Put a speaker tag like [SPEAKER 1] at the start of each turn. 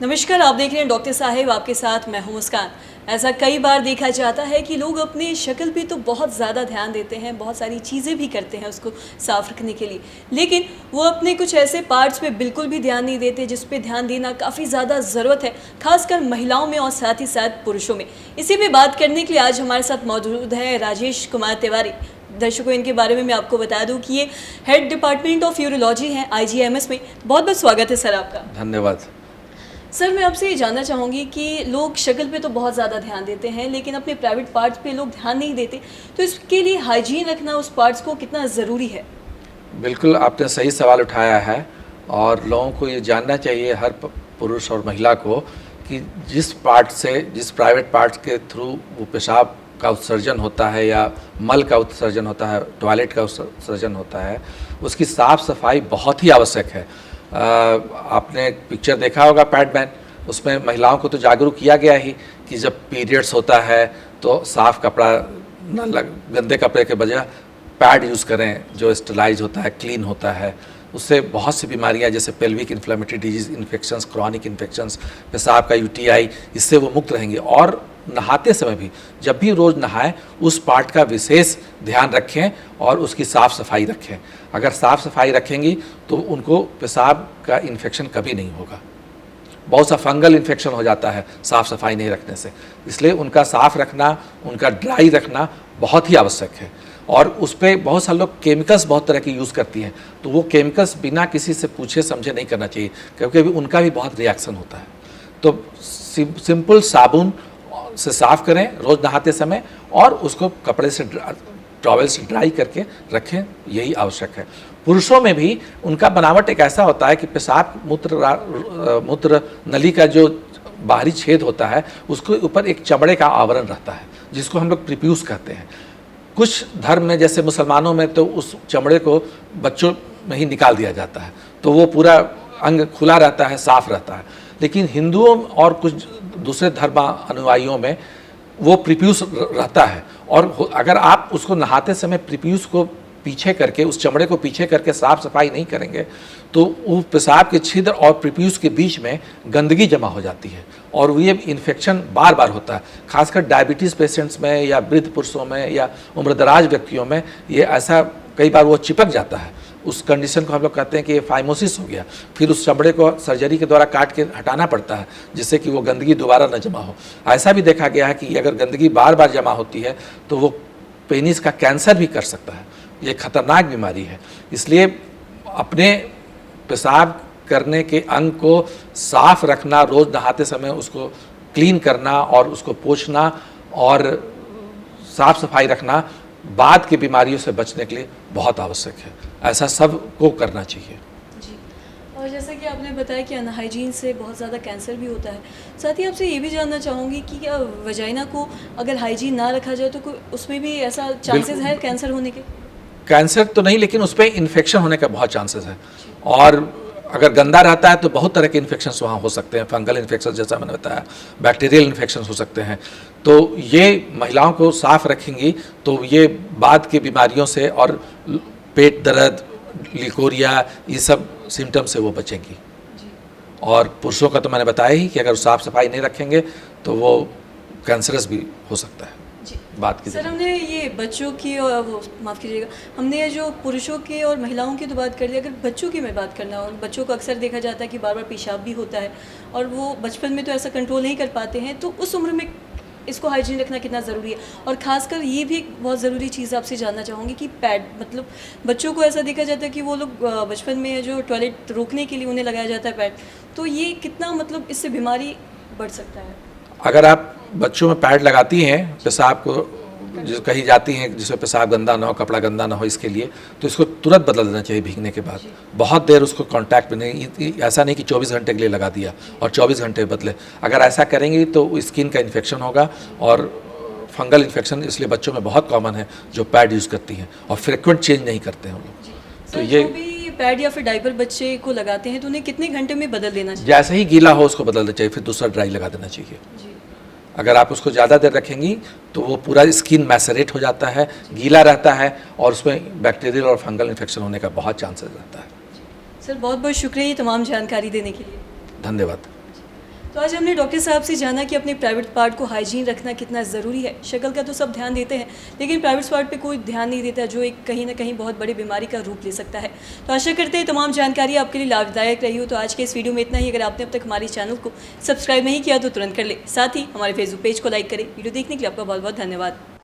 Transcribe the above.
[SPEAKER 1] नमस्कार, आप देख रहे हैं डॉक्टर साहिब, आपके साथ मैं हूं मुस्कान। ऐसा कई बार देखा जाता है कि लोग अपनी शक्ल पे तो बहुत ज़्यादा ध्यान देते हैं, बहुत सारी चीज़ें भी करते हैं उसको साफ़ रखने के लिए, लेकिन वो अपने कुछ ऐसे पार्ट्स पे बिल्कुल भी ध्यान नहीं देते जिस पे ध्यान देना काफ़ी ज़्यादा ज़रूरत है, खासकर महिलाओं में और साथ ही साथ पुरुषों में। इसी पे बात करने के लिए आज हमारे साथ मौजूद है राजेश कुमार तिवारी। दर्शकों, इनके बारे में मैं आपको बता दूं कि ये हेड डिपार्टमेंट ऑफ यूरोलॉजी हैं IGMS में। बहुत बहुत स्वागत है सर आपका।
[SPEAKER 2] धन्यवाद।
[SPEAKER 1] सर, मैं आपसे ये जानना चाहूँगी कि लोग शक्ल पे तो बहुत ज़्यादा ध्यान देते हैं, लेकिन अपने प्राइवेट पार्ट्स पे लोग ध्यान नहीं देते, तो इसके लिए हाइजीन रखना उस पार्ट्स को कितना ज़रूरी है?
[SPEAKER 2] बिल्कुल आपने सही सवाल उठाया है और लोगों को ये जानना चाहिए, हर पुरुष और महिला को, कि जिस प्राइवेट पार्ट्स के थ्रू वो पेशाब का उत्सर्जन होता है या मल का उत्सर्जन होता है, टॉयलेट का उत्सर्जन होता है, उसकी साफ़ सफाई बहुत ही आवश्यक है। आपने पिक्चर देखा होगा पैडमैन, उसमें महिलाओं को तो जागरूक किया गया ही कि जब पीरियड्स होता है तो साफ़ कपड़ा गंदे कपड़े के बजाय पैड यूज़ करें जो स्टरलाइज होता है, क्लीन होता है। उससे बहुत सी बीमारियां जैसे pelvic inflammatory disease, infections, chronic infections, पेशाब का UTI, इससे वो मुक्त रहेंगे। और नहाते समय भी, जब भी रोज़ नहाएं, उस पार्ट का विशेष ध्यान रखें और उसकी साफ़ सफाई रखें। अगर साफ़ सफाई रखेंगी तो उनको पेशाब का इन्फेक्शन कभी नहीं होगा। बहुत सा फंगल इन्फेक्शन हो जाता है साफ़ सफाई नहीं रखने से, इसलिए उनका साफ़ रखना, उनका ड्राई रखना बहुत ही आवश्यक है। और उस पर बहुत सारे लोग केमिकल्स बहुत तरह के यूज़ करती हैं, तो वो केमिकल्स बिना किसी से पूछे समझे नहीं करना चाहिए, क्योंकि उनका भी बहुत रिएक्शन होता है। तो सिंपल साबुन से साफ़ करें रोज़ नहाते समय और उसको कपड़े से, टॉवेल से ड्राई करके रखें, यही आवश्यक है। पुरुषों में भी उनका बनावट एक ऐसा होता है कि पेशाब मूत्र नली का जो बाहरी छेद होता है उसके ऊपर एक चमड़े का आवरण रहता है जिसको हम लोग प्रीप्यूस कहते हैं। कुछ धर्म में, जैसे मुसलमानों में, तो उस चमड़े को बच्चों में ही निकाल दिया जाता है, तो वो पूरा अंग खुला रहता है, साफ रहता है। लेकिन हिंदुओं और कुछ दूसरे धर्म अनुयायियों में वो प्रीप्यूस रहता है, और अगर आप उसको नहाते समय प्रीप्यूस को पीछे करके, उस चमड़े को पीछे करके साफ सफाई नहीं करेंगे तो वो पेशाब के छिद्र और प्रीप्यूस के बीच में गंदगी जमा हो जाती है और ये इन्फेक्शन बार बार होता है। खासकर डायबिटीज़ पेशेंट्स में या वृद्ध पुरुषों में या उम्रदराज व्यक्तियों में ये ऐसा कई बार वो चिपक जाता है। उस कंडीशन को हम लोग कहते हैं कि ये फाइमोसिस हो गया। फिर उस चमड़े को सर्जरी के द्वारा काट के हटाना पड़ता है जिससे कि वो गंदगी दोबारा न जमा हो। ऐसा भी देखा गया है कि अगर गंदगी बार बार जमा होती है तो वो पेनिस का कैंसर भी कर सकता है। ये खतरनाक बीमारी है। इसलिए अपने पेशाब करने के अंग को साफ रखना, रोज़ नहाते समय उसको क्लीन करना और उसको पोंछना और साफ सफाई रखना बाद की बीमारियों से बचने के लिए बहुत आवश्यक है। ऐसा सबको करना चाहिए
[SPEAKER 1] जी। और जैसा कि आपने बताया कि अनहाइजीन से बहुत ज़्यादा कैंसर भी होता है, साथ ही आपसे ये भी जानना चाहूँगी कि क्या वजाइना को अगर हाइजीन ना रखा जाए तो कोई उसमें भी ऐसा चांसेस है कैंसर होने के?
[SPEAKER 2] कैंसर तो नहीं, लेकिन उस पर इन्फेक्शन होने का बहुत चांसेस है। और अगर गंदा रहता है तो बहुत तरह के इन्फेक्शंस वहाँ हो सकते हैं। फंगल इन्फेक्शन जैसा मैंने बताया, बैक्टीरियल इन्फेक्शन हो सकते हैं। तो ये महिलाओं को साफ रखेंगी तो ये बाद की बीमारियों से और पेट दर्द, लिकोरिया, ये सब सिम्टम से वो बचेंगी। और पुरुषों का तो मैंने बताया ही कि अगर साफ सफाई नहीं रखेंगे तो वो कैंसरस भी हो सकता है। बात की
[SPEAKER 1] सर, हमने ये बच्चों की और वो माफ़ कीजिएगा, हमने ये जो पुरुषों की और महिलाओं की तो बात कर ली, अगर बच्चों की मैं बात करना हो, बच्चों को अक्सर देखा जाता है कि बार बार पेशाब भी होता है और वो बचपन में तो ऐसा कंट्रोल नहीं कर पाते हैं, तो उस उम्र में इसको हाइजीन रखना कितना ज़रूरी है? और ख़ासकर ये भी एक बहुत ज़रूरी चीज़ आपसे जानना चाहूँगी कि पैड, मतलब बच्चों को ऐसा देखा जाता है कि वो लोग बचपन में जो टॉयलेट रोकने के लिए उन्हें लगाया जाता है पैड, तो ये कितना, मतलब इससे बीमारी बढ़ सकता है?
[SPEAKER 2] अगर आप बच्चों में पैड लगाती हैं पेशाब को, जो कहीं जाती हैं जिसमें पेशाब गंदा ना हो, कपड़ा गंदा ना हो, इसके लिए तो इसको तुरंत बदल देना चाहिए भीगने के बाद। बहुत देर उसको कांटेक्ट में नहीं, ऐसा नहीं कि 24 घंटे के लिए लगा दिया और 24 घंटे बदले। अगर ऐसा करेंगी तो स्किन का इन्फेक्शन होगा और फंगल इन्फेक्शन इसलिए बच्चों में बहुत कॉमन है जो पैड यूज़ करती हैं और फ्रिक्वेंट चेंज नहीं करते हैं हम लोग।
[SPEAKER 1] तो ये पैड या फिर डायपर बच्चे को लगाते हैं तो उन्हें कितने घंटे में बदल देना चाहिए?
[SPEAKER 2] जैसे ही गीला हो उसको बदल देना चाहिए, फिर दूसरा ड्राई लगा देना चाहिए। अगर आप उसको ज़्यादा देर रखेंगी तो वो पूरा स्किन मैसरेट हो जाता है, गीला रहता है और उसमें बैक्टीरियल और फंगल इन्फेक्शन होने का बहुत चांसेस रहता है।
[SPEAKER 1] सर, बहुत बहुत शुक्रिया ये तमाम जानकारी देने के लिए।
[SPEAKER 2] धन्यवाद।
[SPEAKER 1] तो आज हमने डॉक्टर साहब से जाना कि अपने प्राइवेट पार्ट को हाइजीन रखना कितना ज़रूरी है। शक्ल का तो सब ध्यान देते हैं, लेकिन प्राइवेट पार्ट पे कोई ध्यान नहीं देता, जो एक कहीं ना कहीं बहुत बड़ी बीमारी का रूप ले सकता है। तो आशा करते हैं तमाम जानकारी आपके लिए लाभदायक रही हो। तो आज के इस वीडियो में इतना ही। अगर आपने अब तक हमारे चैनल को सब्सक्राइब नहीं किया तो तुरंत कर ले, साथ ही हमारे फेसबुक पेज को लाइक करें। वीडियो देखने के लिए आपका बहुत बहुत धन्यवाद।